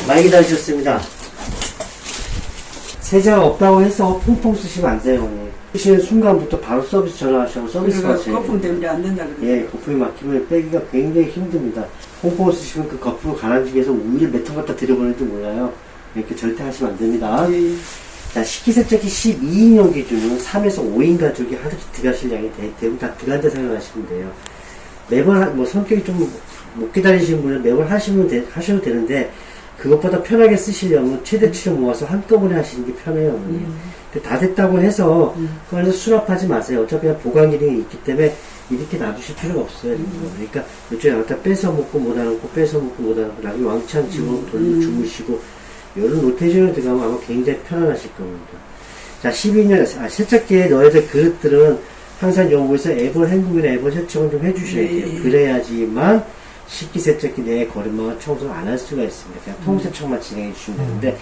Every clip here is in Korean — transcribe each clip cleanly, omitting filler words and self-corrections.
많이 기다리셨습니다. 세제가 없다고 해서 퐁퐁 쓰시면 안 돼요. 쓰시는 순간부터 바로 서비스 전화하셔서 서비스 받으세요. 거품 때문에 안 된다 그래요. 예, 거품이 막히면 빼기가 굉장히 힘듭니다. 퐁퐁 쓰시면 그 거품을 가라앉히기 위해서 우유를 몇 통 갖다 들여보는지 몰라요. 이렇게 절대 하시면 안 됩니다. 예. 자, 식기세척기 12인용 기준은 3에서 5인 가족이 하루 들어가실 양이 대부분 다 들어간다 생각하시면 돼요. 매번, 성격이 좀 못 기다리시는 분은 매번 하셔도 되는데, 그것보다 편하게 쓰시려면 최대치를 모아서 한꺼번에 하시는 게 편해요. 다 됐다고 해서, 그거에서 수납하지 마세요. 어차피 보관 기능이 있기 때문에 이렇게 놔두실 필요가 없어요. 그러니까 이쪽에 갖다 뺏어 먹고 못 안고, 뺏어 먹고 못 안고, 나중에 왕창 집어 돌고 주무시고, 이런 로테이션을 들어가면 아마 굉장히 편안하실 겁니다. 자, 12년, 세척기에 넣어야 될 그릇들은 항상 연구에서 애벌 헹굼이나 애벌 세척을 좀 해주셔야 돼요. 그래야지만 식기세척기 내에 거름망을 청소를 안 할 수가 있습니다. 그냥 통세척만 진행해 주시면 되는데,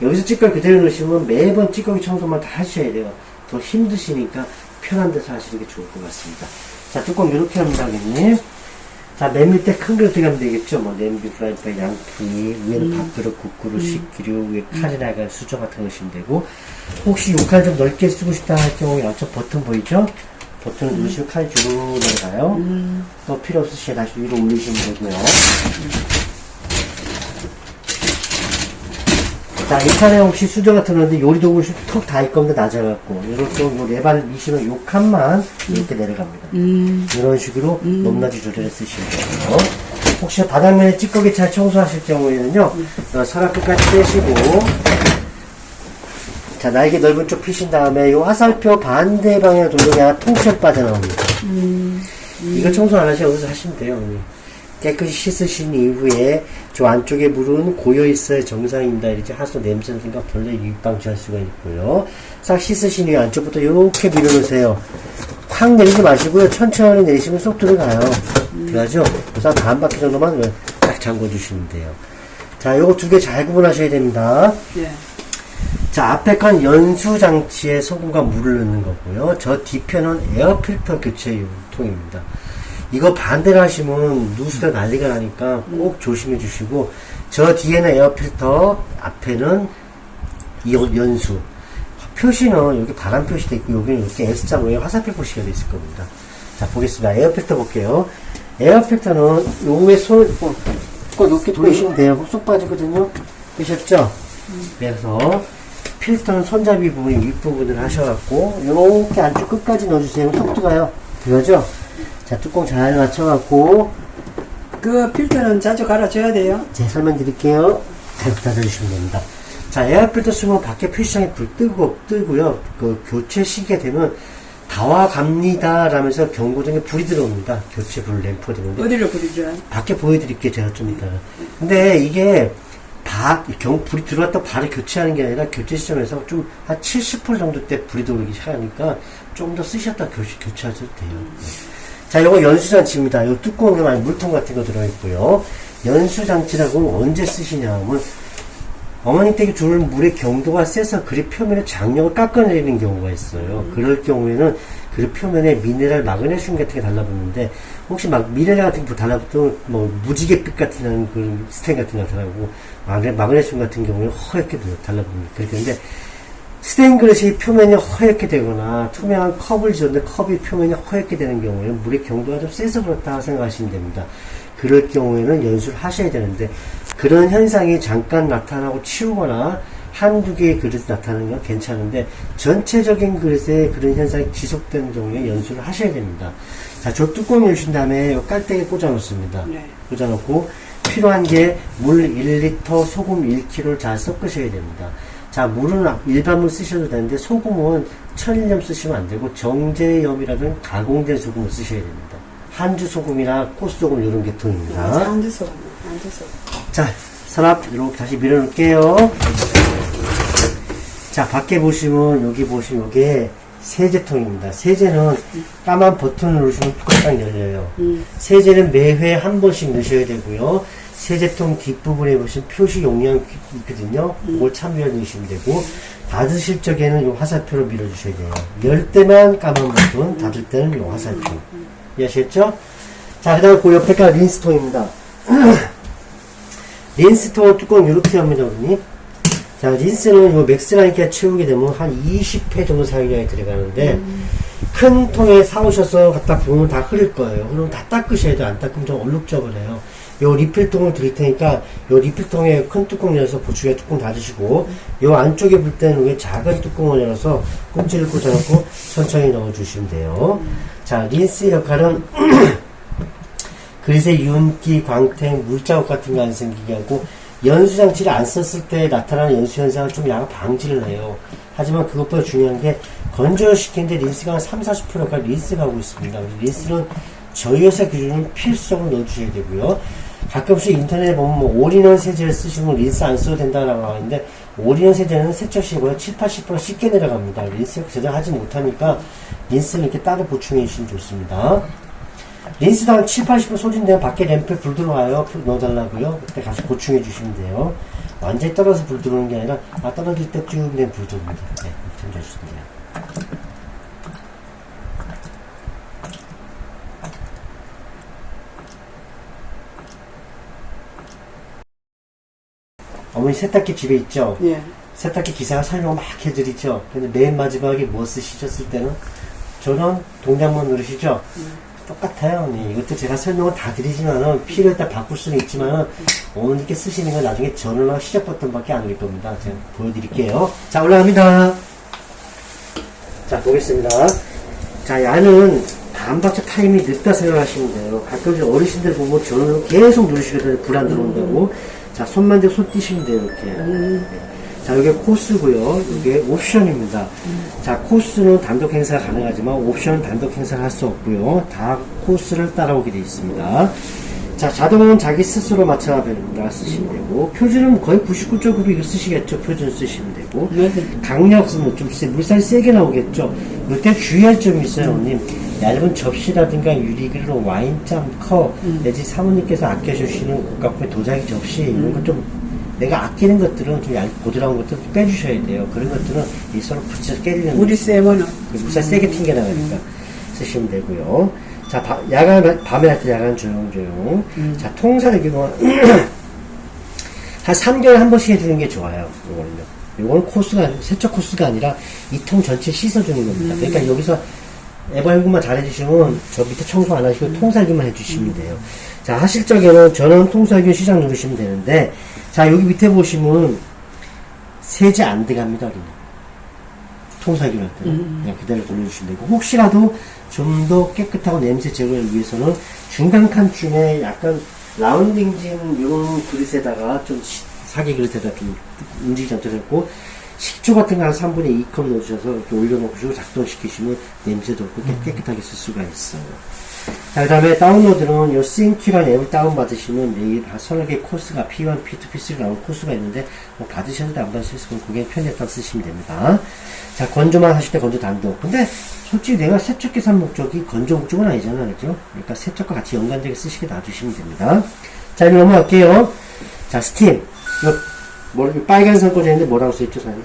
여기서 찌꺼기 그대로 넣으시면 매번 찌꺼기 청소만 다 하셔야 돼요. 더 힘드시니까 편한 데서 하시는 게 좋을 것 같습니다. 자, 뚜껑 이렇게 합니다, 고객님. 자, 맨 밑에 큰 그릇 들어가면 되겠죠. 냄비, 프라이팬, 양푼이, 위에는 밥그릇, 국그릇, 식기류, 위에 칼이나 수저 같은 거 넣으시면 되고, 혹시 요 칼 좀 넓게 쓰고 싶다 할 경우에 양쪽 버튼 보이죠? 버튼을 누르시면 칼이 주로 내려가요. 또 필요 없으시면 다시 위로 올리시면 되고요. 자, 이 칸에 혹시 수저 같은 거 넣는데 요리도구 턱 닿을 겁니다. 낮아갖고. 이렇게 요 레바를 미시면 요 칸만 이렇게 내려갑니다. 이런 식으로 높낮이 조절해 쓰시면 돼요. 혹시 바닥면에 찌꺼기 잘 청소하실 경우에는요, 서랍 끝까지 빼시고, 자, 날개 넓은 쪽 피신 다음에 요 화살표 반대 방향 돌려야 통째로 빠져나옵니다. 이거 청소 안 하시면 여기서 하시면 돼요. 깨끗이 씻으신 이후에 저 안쪽에 물은 고여 있어야 정상입니다. 이렇게 하수 냄새나 벌레 유입 방지할 수가 있고요. 싹 씻으신 이후에 안쪽부터 이렇게 밀어놓으세요. 확 내리지 마시고요. 천천히 내리시면 쏙 들어가요. 들어가죠? 그래서 반 바퀴 정도만 딱 잠궈주시면 돼요. 자, 요거 두 개 잘 구분하셔야 됩니다. 예. 자, 앞에 건 연수 장치에 소금과 물을 넣는 거고요. 저 뒤편은 에어필터 교체 통입니다. 이거 반대로 하시면 누수가 난리가 나니까 꼭 조심해 주시고, 저 뒤에는 에어필터, 앞에는 연수. 표시는 여기 바람 표시도 있고, 여기는 이렇게 S자 모양 화살표 표시가 되어 있을 겁니다. 자, 보겠습니다. 에어필터 볼게요. 에어필터는 요 위에 손을 꼭 이렇게 돌리시면 돼요. 쏙 빠지거든요. 보셨죠? 그래서 필터는 손잡이 부분, 윗부분을 하셔갖고, 요렇게 안쪽 끝까지 넣어주세요. 쏙 들어가요. 그거죠? 자, 뚜껑 잘 맞춰갖고, 그 필터는 자주 갈아줘야 돼요. 제 설명드릴게요. 잘 닫아주시면 됩니다. 자, 에어필터 쓰면 밖에 표시창이 불 뜨고요. 그 교체 시기가 되면 다와 갑니다 라면서 경고등에 불이 들어옵니다. 교체 불 램프가 들어오는데. 어디로 부르죠? 밖에 보여드릴게요. 제가 좀 이따가. 근데 이게 불이 들어왔다 바로 교체하는 게 아니라 교체 시점에서 좀 한 70% 정도 때 불이 들어오기 시작하니까 좀 더 쓰셨다 교체하셔도 돼요. 자, 요거 연수장치입니다. 요 뚜껑에 많이 물통 같은 거 들어있고요. 연수장치라고 언제 쓰시냐 하면, 어머니 댁이 주는 물의 경도가 세서 그릇 표면에 장력을 깎아내리는 경우가 있어요. 그럴 경우에는 그릇 표면에 미네랄 마그네슘 같은 게 달라붙는데, 혹시 미네랄 같은 게 달라붙으면 무지갯빛 같은 그런 스텐 같은 거 나타나고, 마그네슘 같은 경우에는 허옇게 달라붙습니다. 그런데 스테인 그릇이 표면이 허옇게 되거나 투명한 컵을 지었는데 컵이 표면이 허옇게 되는 경우에는 물의 경도가 좀 세서 그렇다 생각하시면 됩니다. 그럴 경우에는 연수를 하셔야 되는데, 그런 현상이 잠깐 나타나고 치우거나 한두 개의 그릇이 나타나는 건 괜찮은데, 전체적인 그릇에 그런 현상이 지속되는 경우에 연수를 하셔야 됩니다. 자, 저 뚜껑 열신 다음에 깔때기에 꽂아 놓습니다. 네. 꽂아 놓고 필요한 게 물 1리터, 소금 1kg를 잘 섞으셔야 됩니다. 자, 물은 일반 물 쓰셔도 되는데, 소금은 천일염 쓰시면 안 되고, 정제염이라든 가공된 소금을 쓰셔야 됩니다. 한주 소금이나 꽃소금 이런 계통입니다. 한주 소금. 자, 서랍 이렇게 다시 밀어놓을게요. 자, 밖에 보시면, 여기 보시면 이게 세제통입니다. 세제는 까만 버튼을 누르시면 뚝딱 열려요. 세제는 매회 한 번씩 넣으셔야 되고요. 세제통 뒷부분에 보시면 표시 용량이 있거든요. 그걸 참여해 넣으시면 되고, 닫으실 적에는 이 화살표로 밀어주셔야 돼요. 열 때만 까만 버튼, 닫을 때는 이 화살표. 이해하셨죠? 자, 그 다음에 그 옆에가 린스통입니다. 린스통은 뚜껑 이렇게 합니다, 우리. 자, 린스는 요 맥스라인기가 채우게 되면 한 20회 정도 사용량이 들어가는데, 큰 통에 사오셔서 갖다 부으면 다 흐를 거예요. 그럼 다 닦으셔야 돼요. 안 닦으면 좀 얼룩져버려요. 요 리필통을 드릴 테니까, 요 리필통에 큰 뚜껑 열어서 보충에 뚜껑 닫으시고, 요 안쪽에 불 때는 왜 작은 뚜껑을 열어서 꽁지를 꽂아놓고 천천히 넣어주시면 돼요. 자, 린스 역할은, 그릇에 윤기, 광택, 물자국 같은 거 안 생기게 하고, 연수장치를 안 썼을 때 나타나는 연수 현상을 좀 약간 방지를 해요. 하지만 그것보다 중요한 게 건조시키는데 린스가 한 30~40% 역할 린스가 하고 있습니다. 린스는 저희 회사 기준은 필수적으로 넣어주셔야 되고요. 가끔씩 인터넷에 보면 뭐 올인원 세제를 쓰시면 린스 안 써도 된다라고 하는데 올인원 세제는 세척 시고요 70~80% 쉽게 내려갑니다. 린스가 제대로 하지 못하니까 린스는 이렇게 따로 보충해 주시면 좋습니다. 린스도 한 7~80% 소진되면 밖에 램프에 불 들어와요. 불 넣어달라고요. 그때 가서 보충해 주시면 돼요. 완전히 떨어져서 불 들어오는 게 아니라 떨어질 때 쭉 그냥 불 들어옵니다. 네, 이렇게 해주시면 돼요. 어머니 세탁기 집에 있죠? 예. 세탁기 기사가 설명 막 해드리죠? 근데 맨 마지막에 뭐 쓰시셨을 때는 저는 동작만 누르시죠? 똑같아요, 언니. 이것도 제가 설명을 다 드리지만은 필요에 따라 바꿀 수는 있지만은 어머니께 쓰시는 건 나중에 전원하고 시작 버튼밖에 안 될 겁니다. 제가 보여드릴게요. 자, 올라갑니다. 자, 보겠습니다. 자, 야는 반박자 타임이 늦다 생각하시면 돼요. 가끔 어르신들 보면 전원을 계속 누르시거든요. 불 안 들어온다고. 자, 손만 대고 손 띄시면 돼요, 이렇게. 자, 이게 코스고요. 이게 옵션입니다. 자, 코스는 단독 행사가 가능하지만 옵션은 단독 행사를 할 수 없고요. 다 코스를 따라오게 되어 있습니다. 자, 자동은 자기 스스로 맞춰나가 쓰시면 되고, 표준은 거의 99.9 쓰시겠죠. 표준 쓰시면 되고, 강력은 좀 물살이 세게 나오겠죠. 이때 주의할 점이 있어요, 언님. 얇은 접시라든가 유리그릇, 와인잔, 컵, 내지 사모님께서 아껴주시는 고가품의 도자기 접시, 이런 거 좀 내가 아끼는 것들은 좀 고드라운 것들 빼주셔야 돼요. 그런 것들은 이 서로 붙여서 깨지는 물이 세면은 물살 세게 튕겨나가니까 쓰시면 되고요. 자, 밤에 할 때 야간 조용조용. 자, 통살의 경우는 한 3개월에 한 번씩 해주는 게 좋아요. 요거는요. 요거는 코스가, 세척 코스가 아니라 이 통 전체 씻어주는 겁니다. 그러니까 여기서 에버행군만 잘해주시면 저 밑에 청소 안 하시고 통살기만 해주시면 돼요. 자, 하실 적에는 전원 통살기 시작 누르시면 되는데, 자, 여기 밑에 보시면 세제 안 들어갑니다. 통살기만 할 때는 그냥 그대로 돌려주시면 되고, 혹시라도 좀 더 깨끗하고 냄새 제거를 위해서는 중간 칸쯤에 약간 라운딩진 이런 그릇에다가 좀 사기 그릇에다 좀 움직이지 않도록 했고, 식초 같은 거 한 3분의 2컵 넣어주셔서 이렇게 올려놓으시고 작동시키시면 냄새도 없고 깨끗하게 쓸 수가 있어요. 자, 그 다음에 다운로드는 요 싱큐란 앱을 다운받으시면 매일 다 서너 개 코스가 P1, P2, P3 나오는 코스가 있는데 뭐 받으셔도 안 받으셔도 그게 편리에 따라 쓰시면 됩니다. 자, 건조만 하실 때 건조 단독. 근데 솔직히 내가 세척기 산 목적이 건조 목적은 아니잖아, 그죠? 그러니까 세척과 같이 연관되게 쓰시게 놔두시면 됩니다. 자, 이제 넘어갈게요. 자, 스팀. 빨간 선 꽂아 있는데 뭐라고 써있죠, 사장님?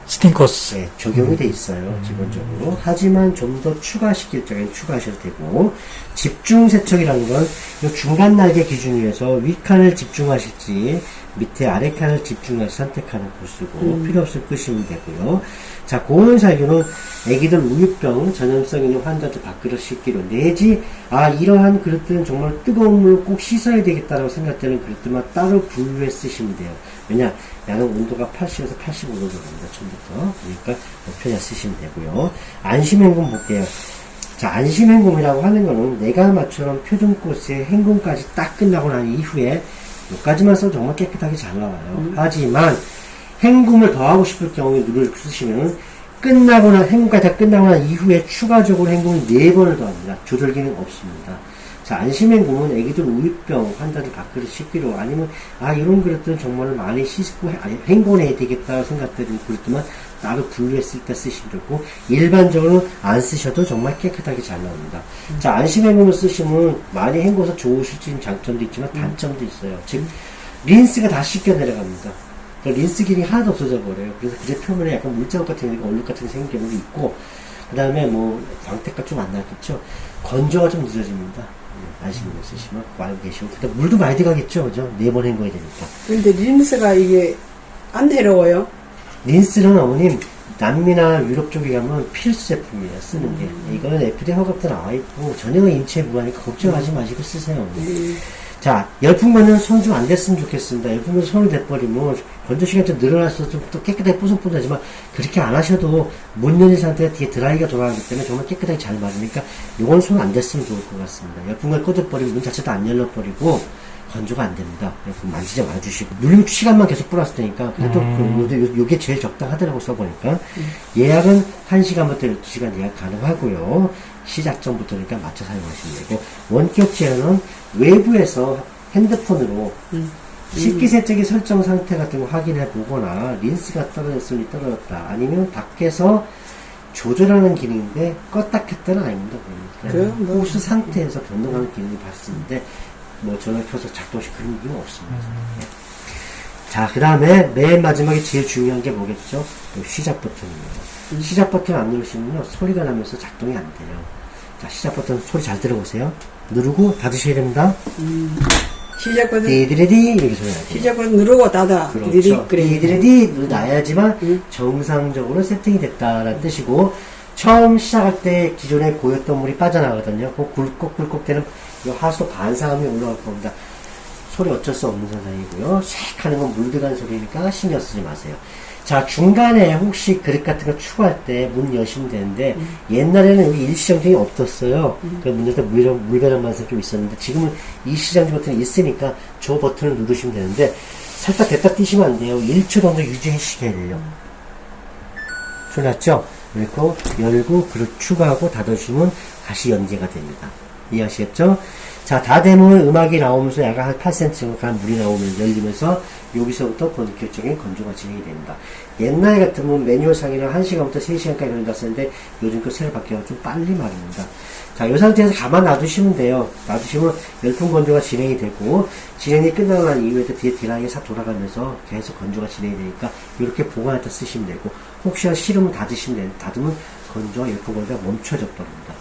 스팀코스. 네, 적용이 돼 있어요, 기본적으로. 하지만 좀 더 추가시킬 적에는 추가하셔도 되고, 집중 세척이라는 건 이 중간 날개 기준으로 해서 윗칸을 집중하실지 밑에 아래 칸을 집중해서 선택하는 코스고, 필요 없으면 끄시면 되고요. 자, 고온 살균은 애기들 우유병 전염성 있는 환자들 밥그릇 씻기로 내지, 이러한 그릇들은 정말 뜨거운 물로 꼭 씻어야 되겠다라고 생각되는 그릇들만 따로 분류해 쓰시면 돼요. 왜냐, 야는 온도가 80에서 85도 됩니다, 처음부터. 그러니까 편히 쓰시면 되고요. 안심행금 볼게요. 자, 안심행금이라고 하는 거는 내가 맞춰놓은 표준 코스의 행금까지 딱 끝나고 난 이후에 여기까지만 써도 정말 깨끗하게 잘 나와요. 하지만 행금을 더하고 싶을 경우에 누를 쓰시면 행금까지 다 끝나고 난 이후에 추가적으로 행금을 4번을 더합니다. 조절 기능 없습니다. 자, 안심행금은 애기들 우유병 환자들 밥그릇 씻기로, 아니면 이런 그릇들은 정말 많이 씻고 행군해야 되겠다 생각되는 그릇들만 따로 분류했을 때 쓰시면 되고, 일반적으로 안 쓰셔도 정말 깨끗하게 잘 나옵니다. 자, 안심행금을 쓰시면 많이 헹궈서 좋으실 수 있는 장점도 있지만 단점도 있어요. 즉 린스가 다 씻겨 내려갑니다. 그러니까 린스 기능이 하나도 없어져 버려요. 그래서 그릇 표면에 약간 물자국 같은 게 얼룩 같은 게 생긴 경우도 있고, 그 다음에 뭐 광택가 좀 안 나겠죠. 건조가 좀 늦어집니다. 아시는 거 쓰시면 그거 알고 계시고. 근데 물도 많이 들어가겠죠, 그죠? 4번 헹궈야 되니까. 근데 린스가 이게 안 더러워요? 린스는 어머님, 남미나 유럽 쪽에 가면 필수 제품이에요, 쓰는 게. 이거는 FDA 허가도 나와 있고, 전혀 인체에 무하니까 걱정하지 마시고 쓰세요. 자, 열풍 받는 손 좀 안 됐으면 좋겠습니다. 열풍 받는 손을 대버리면 건조 시간이 좀 늘어나서 좀 또 깨끗하게 뽀송뽀송하지만 그렇게 안 하셔도 못 열린 상태에 뒤에 드라이가 돌아가기 때문에 정말 깨끗하게 잘 마르니까 요건 손 안 됐으면 좋을 것 같습니다. 열풍을 꺼져버리고 문 자체도 안 열려버리고 건조가 안 됩니다. 열풍 만지지 말아주시고 누르면 시간만 계속 플러스 되니까 그래도 요게 제일 적당하더라고 써보니까 예약은 1시간부터 12시간 예약 가능하고요. 시작 전부터니까 맞춰 사용하시면 되고 원격 제어는 외부에서 핸드폰으로 식기세척기 설정 상태 같은 거 확인해 보거나 린스가 떨어졌으니 떨어졌다 아니면 밖에서 조절하는 기능인데 껐다 켰다는 아닙니다. 그냥 호스 상태에서 변동하는 기능이 봤었는데 뭐 전화 켜서 작동시 그런 이유는 없습니다. 네. 자, 그 다음에 맨 마지막에 제일 중요한 게 뭐겠죠? 시작 버튼입니다. 시작 버튼 안 누르시면요 소리가 나면서 작동이 안 돼요. 자, 시작 버튼 소리 잘 들어보세요. 누르고 닫으셔야 됩니다. 시작 버튼. 디디레디 이렇게 소리 나요. 시작 버튼 누르고 닫아. 그렇죠. 디디레디 놔야지만 정상적으로 세팅이 됐다라는 뜻이고 처음 시작할 때 기존에 고였던 물이 빠져나가거든요. 그 굴꺽굴꺽 되는 이 하수 반사음이 올라갈 겁니다. 소리 어쩔 수 없는 현상이고요. 쉿 하는 건 물 들어가는 소리니까 신경 쓰지 마세요. 자, 중간에 혹시 그릇 같은 거 추가할 때 문 여시면 되는데, 옛날에는 여기 일시정지이 없었어요. 그 문 열 때 물배란 반사 좀 있었는데, 지금은 일시정지 버튼이 있으니까 저 버튼을 누르시면 되는데, 살짝 됐다 띄시면 안 돼요. 1초 정도 유지하시게 돼요. 소리 났죠? 그리고 열고 그릇 추가하고 닫아주시면 다시 연계가 됩니다. 이해하시겠죠? 자, 다 되면 음악이 나오면서 약간 한 8cm 정도 가는 물이 나오면 열리면서 여기서부터 본격적인 건조가 진행이 됩니다. 옛날 같으면 매뉴얼상에는 1시간부터 3시간까지 걸린다 했는데 요즘 그 새로 바뀌어 좀 빨리 마릅니다. 자, 이 상태에서 가만 놔두시면 돼요. 놔두시면 열풍 건조가 진행이 되고 진행이 끝나고 난 이후에도 뒤에 드라이가 싹 돌아가면서 계속 건조가 진행이 되니까 이렇게 보관해서 쓰시면 되고 혹시나 싫으면 닫으시면 되는데 닫으면 건조와 열풍 건조가 멈춰져 버립니다.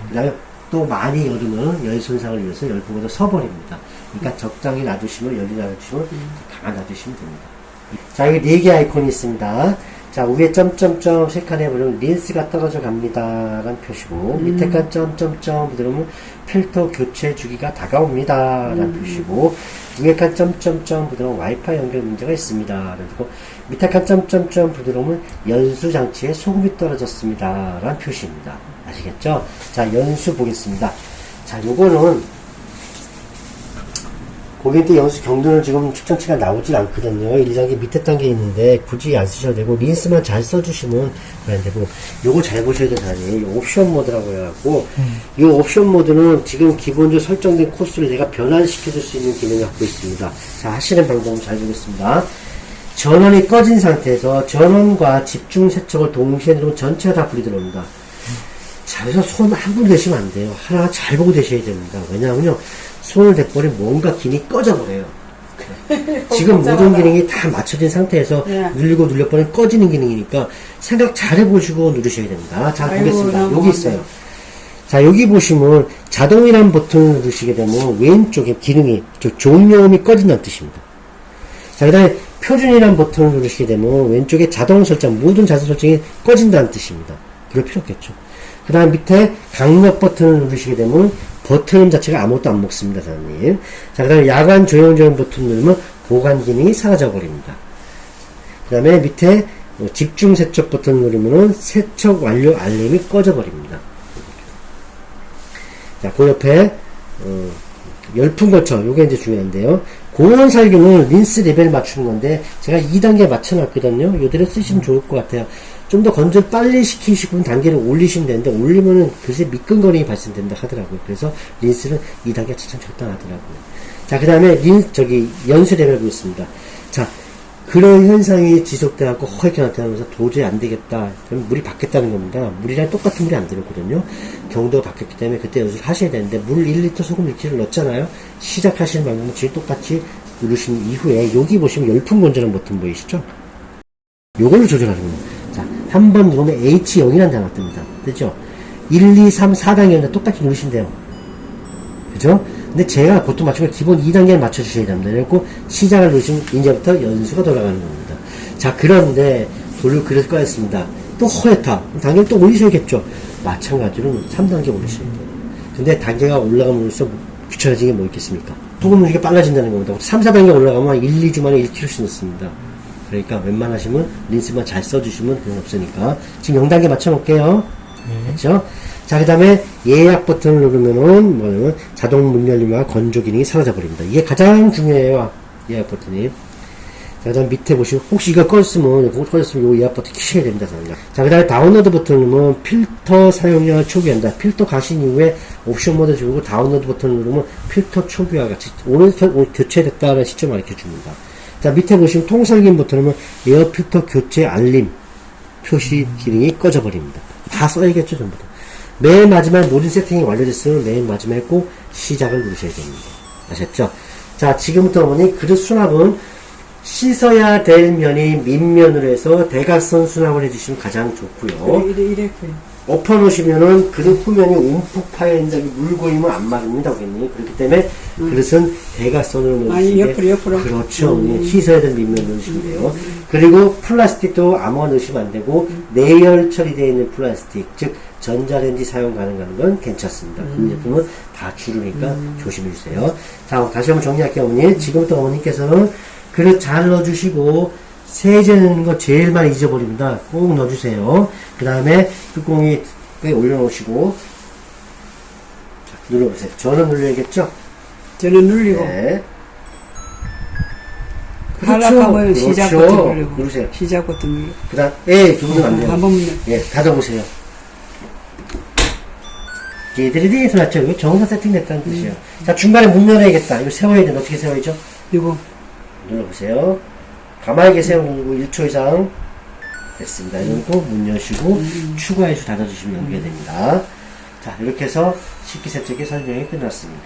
그 다음에 또 많이 열으면 열 손상을 위해서 열풍으로 서버립니다. 그러니까 적당히 놔두시면 열이 놔두시면 가만 놔두시면 됩니다. 자, 여기 4개 아이콘이 있습니다. 자, 위에 점점점 세 칸에 보면 린스가 떨어져 갑니다 라는 표시고 밑에 칸 점점점 부드러우면 필터 교체 주기가 다가옵니다 라는 표시고 위에 칸 점점점 부드러운 와이파이 연결 문제가 있습니다 그리고 밑에 칸 점점점 부드러우면 연수 장치에 소금이 떨어졌습니다 라는 표시입니다. 아시겠죠? 자, 연수 보겠습니다. 자, 요거는 고객한테 연수 경도는 지금 측정치가 나오질 않거든요. 1, 2단계 밑에 단계 있는데 굳이 안 쓰셔도 되고 린스만 잘 써주시면 안 되고 요거 잘 보셔야 되는 사람이 옵션 모드라고 해갖고 이 옵션 모드는 지금 기본적으로 설정된 코스를 내가 변환시켜줄 수 있는 기능을 갖고 있습니다. 자, 하시는 방법을 잘 보겠습니다. 전원이 꺼진 상태에서 전원과 집중 세척을 동시에 누르면 전체가 다 불이 들어옵니다. 자, 그래서 손 한 분 대시면 안 돼요. 하나 잘 보고 대셔야 됩니다. 왜냐하면요, 손을 대버리면 뭔가 기능이 꺼져버려요. 지금 모든 기능이 다 맞춰진 상태에서 누르고 눌려버리면 꺼지는 기능이니까 생각 잘 해보시고 누르셔야 됩니다. 자, 보겠습니다. 여기 있어요. 자, 여기 보시면 자동이라는 버튼을 누르시게 되면 왼쪽에 기능이 종료음이 꺼진다는 뜻입니다. 자, 그 다음에 표준이라는 버튼을 누르시게 되면 왼쪽에 자동 설정, 모든 자동 설정이 꺼진다는 뜻입니다. 그럴 필요 없겠죠. 그 다음 밑에 강력 버튼을 누르시게 되면 버튼 자체가 아무것도 안 먹습니다, 사장님. 자, 그 다음에 야간 조용 버튼 누르면 보관 기능이 사라져 버립니다. 그 다음에 밑에 집중 세척 버튼 누르면 세척 완료 알림이 꺼져 버립니다. 자, 그 옆에 열풍 거쳐, 요게 이제 중요한데요. 고온 살균은 린스 레벨 맞추는 건데 제가 2단계 맞춰놨거든요. 요대로 쓰시면 좋을 것 같아요. 좀 더 건조를 빨리 시키시고 단계를 올리시면 되는데 올리면은 글쎄 미끈거림이 발생된다 하더라고요. 그래서 린스는 2단계 참 적당하더라고요. 자, 그 다음에 연수 레벨 보겠습니다. 자, 그런 현상이 지속돼갖고 허옇게 나타나면서 도저히 안 되겠다. 그럼 물이 바뀌었다는 겁니다. 물이랑 똑같은 물이 안 들어오거든요. 경도가 바뀌었기 때문에 그때 연수를 하셔야 되는데 물 1리터 소금 1kg를 넣었잖아요. 시작하시는 방법은 지금 똑같이 누르신 이후에 여기 보시면 열풍 건조라는 버튼 보이시죠? 요걸로 조절하는 겁니다. 자, 한 번 누르면 H0이라는 단어가 뜹니다. 그죠? 1, 2, 3, 4단계인데 똑같이 누르시면 돼요. 그죠? 근데 제가 보통 맞추면 기본 2단계를 맞춰주셔야 됩니다. 그래갖고 시작을 누르시면 이제부터 연수가 돌아가는 겁니다. 자, 그런데 돌을 그릇 꺼냈습니다. 또 허옇다. 단계를 또 올리셔야겠죠? 마찬가지로 3단계 올리셔야 돼요. 근데 단계가 올라가면 올수록 귀찮아지는 게 뭐 있겠습니까? 소금 누르기가 빨라진다는 겁니다. 3, 4단계 올라가면 1, 2주 만에 1kg씩 넣습니다. 그러니까 웬만하시면 린스만 잘 써주시면 그건 없으니까. 지금 0단계 맞춰놓을게요. 됐죠? 자, 그 다음에 예약 버튼을 누르면은 뭐냐면 자동 문 열림과 건조 기능이 사라져 버립니다. 이게 가장 중요해요. 예약 버튼이. 자, 그 다음 밑에 보시면 혹시 이거 꺼졌으면 요 예약 버튼 키셔야 됩니다. 자, 그 다음에 다운로드 버튼을 누르면 필터 사용량을 초기화한다. 필터 가신 이후에 옵션 모드 주고 다운로드 버튼을 누르면 필터 초기화 같이 오늘 교체됐다는 시점을 알려 줍니다. 자, 밑에 보시면 통살림 버튼을 누르면 에어 필터 교체 알림 표시 기능이 꺼져 버립니다. 다 써야겠죠, 전부 다. 맨 마지막에 모든 세팅이 완료됐으면 맨 마지막에 꼭 시작을 누르셔야 됩니다. 아셨죠? 자, 지금부터 어머니 그릇 수납은 씻어야 될 면이 밑면으로 해서 대각선 수납을 해주시면 가장 좋고요. 이랬고요. 엎어놓으시면은 그릇 후면이 움푹 파여있는데 물 고이면 안 마릅니다, 고객님. 그렇기 때문에 그릇은 대각선으로 넣으시면 아니, 옆으로. 그렇죠. 씻어야 될 밑면 넣으시면 돼요. 그리고 플라스틱도 아무거나 넣으시면 안 되고 내열 처리되어 있는 플라스틱, 즉 전자레인지 사용 가능한 건 괜찮습니다. 그 제품은 다 줄으니까 조심해 주세요. 자, 다시 한번 정리할게요, 어머니. 지금부터 어머니께서는 그릇 잘 넣어주시고 세제 넣는 거 제일 많이 잊어버립니다. 꼭 넣어주세요. 그 다음에 뚜껑이 꽤 올려놓으시고 자, 눌러보세요. 전원 눌러야겠죠? 저는 눌리고. 네. 하락하면 시작 버튼 누르고. 누르세요. 시작 버튼 누르고. 그 다음, 두 분은 안 돼요. 한번 예, 닫아보세요. 얘들이 소리 났죠? 이거 정상 세팅됐다는 뜻이에요. 자, 중간에 문 열어야겠다. 이거 세워야 돼. 어떻게 세워야죠? 이거. 눌러보세요. 가만히 계세요. 누르고 1초 이상 됐습니다. 이러고 문 여시고 추가해서 닫아주시면 연결됩니다. 자, 이렇게 해서 식기세척기 설명이 끝났습니다.